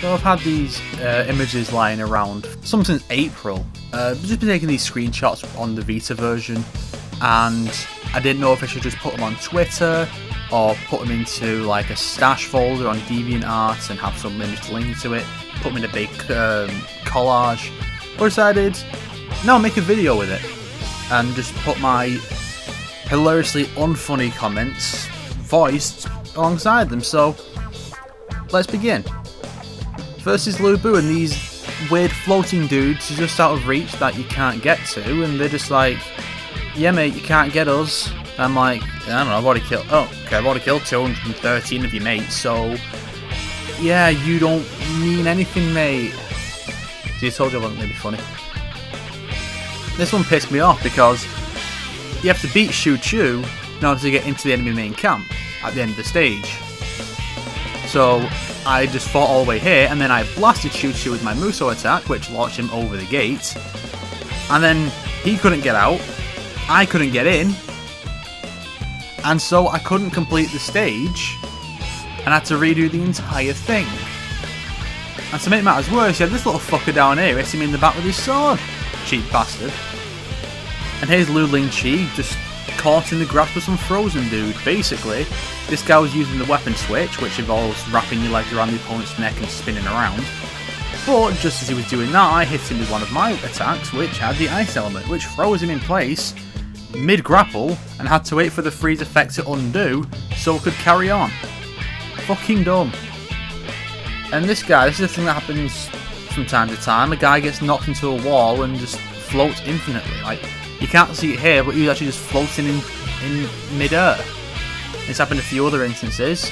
So I've had these images lying around some since April. Just been taking these screenshots on the Vita version, and I didn't know if I should just put them on Twitter or put them into like a stash folder on DeviantArt and have some image to link to it, put them in a big collage. But I decided, no, make a video with it and just put my hilariously unfunny comments voiced alongside them. So let's begin. First is Lubu and these weird floating dudes who are just out of reach that you can't get to, and they're just like, yeah mate, you can't get us. I'm like, I don't know, I've already killed 213 of your mates, so yeah, you don't mean anything, mate. See, I told you I wasn't going to be funny. This one pissed me off because you have to beat Shu Chu in order to get into the enemy main camp at the end of the stage. So I just fought all the way here, and then I blasted Shu Chu with my Muso attack, which launched him over the gate. And then he couldn't get out, I couldn't get in, and so I couldn't complete the stage, and had to redo the entire thing. And to make matters worse, you had this little fucker down here hitting me in the back with his sword. Cheap bastard. And here's Lu Lingqi, just caught in the grasp of some frozen dude. Basically, this guy was using the weapon switch, which involves wrapping your legs around the opponent's neck and spinning around. But just as he was doing that, I hit him with one of my attacks, which had the ice element, which froze him in place mid-grapple, and had to wait for the freeze effect to undo so it could carry on. Fucking dumb. And this guy, this is the thing that happens from time to time. A guy gets knocked into a wall and just floats infinitely. Like, you can't see it here, but he's actually just floating in mid-air. It's happened a few other instances.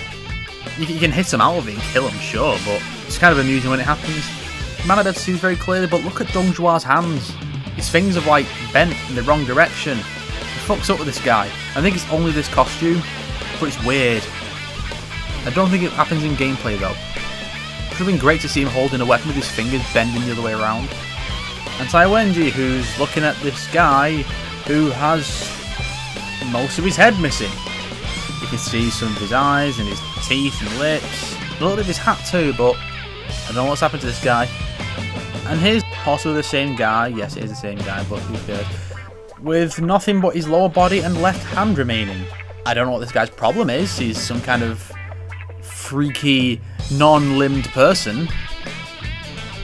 You can hit him out of it and kill him, sure, but it's kind of amusing when it happens. Manabed sees very clearly, but look at Dongjua's hands. His fingers are like bent in the wrong direction. What fucks up with this guy? I think it's only this costume, but it's weird. I don't think it happens in gameplay though. It would have been great to see him holding a weapon with his fingers bending the other way around. And Tai Wenji, who's looking at this guy who has most of his head missing. You can see some of his eyes and his teeth and lips, a little bit of his hat too, but I don't know what's happened to this guy. And here's also the same guy, yes it is the same guy, but who cares, with nothing but his lower body and left hand remaining. I don't know what this guy's problem is. He's some kind of freaky, non-limbed person.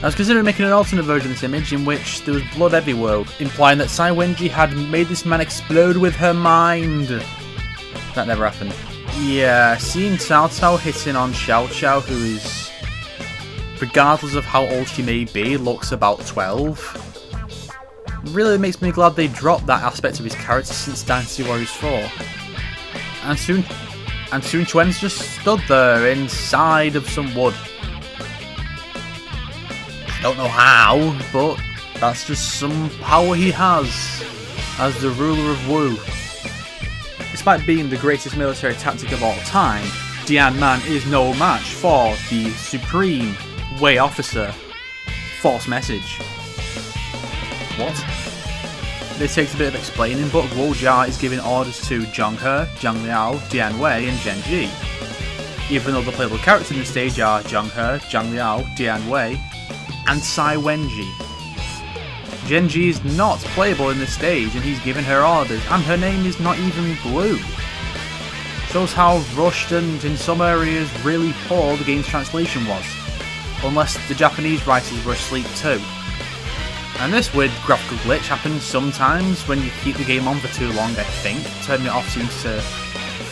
I was considering making an alternate version of this image in which there was blood everywhere, implying that Tai Wenji had made this man explode with her mind. That never happened. Yeah, seeing Cao Cao hitting on Xiao Xiao, who is, regardless of how old she may be, looks about 12, really makes me glad they dropped that aspect of his character since Dynasty Warriors 4. And Sun Quan's just stood there inside of some wood. I don't know how, but that's just some power he has as the ruler of Wu. Despite being the greatest military tactic of all time, Dian Man is no match for the Supreme Wei Officer. False message. What? This takes a bit of explaining, but Guo Jia is giving orders to Zhang He, Zhang Liao, Dian Wei and Zhen Ji. Even though the playable characters in the stage are Zhang He, Zhang Liao, Dian Wei and Tai Wenji. Zhen Ji is not playable in this stage and he's giving her orders, and her name is not even Blue. Shows how rushed and in some areas really poor the game's translation was. Unless the Japanese writers were asleep too. And this weird graphical glitch happens sometimes when you keep the game on for too long, I think. Turning it off seems to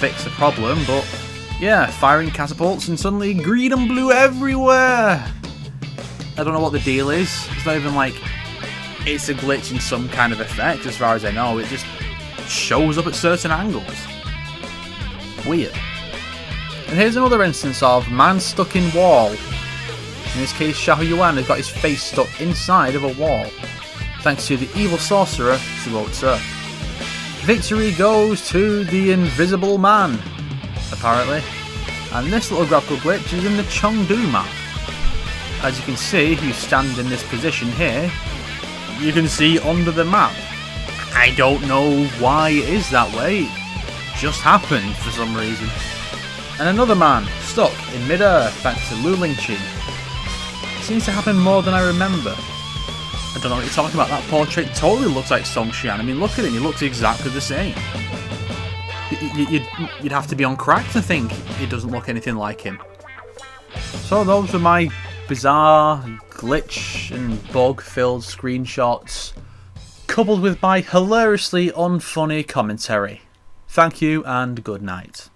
fix the problem, but yeah, firing catapults and suddenly green and blue everywhere! I don't know what the deal is. It's not even like it's a glitch in some kind of effect, as far as I know. It just shows up at certain angles. Weird. And here's another instance of man stuck in wall. In this case, Xiao Yuan has got his face stuck inside of a wall, thanks to the evil sorcerer Suo Tse. Victory goes to the invisible man, apparently. And this little graphical glitch is in the Chengdu map. As you can see, if you stand in this position here, you can see under the map. I don't know why it is that way, it just happened for some reason. And another man stuck in mid-air thanks to Lu Lingqi. seems to happen more than I remember. I don't know what you're talking about. That portrait totally looks like Song Xian. I mean, look at him. He looks exactly the same. You'd have to be on crack to think he doesn't look anything like him. So those were my bizarre, glitch and bug-filled screenshots, coupled with my hilariously unfunny commentary. Thank you and good night.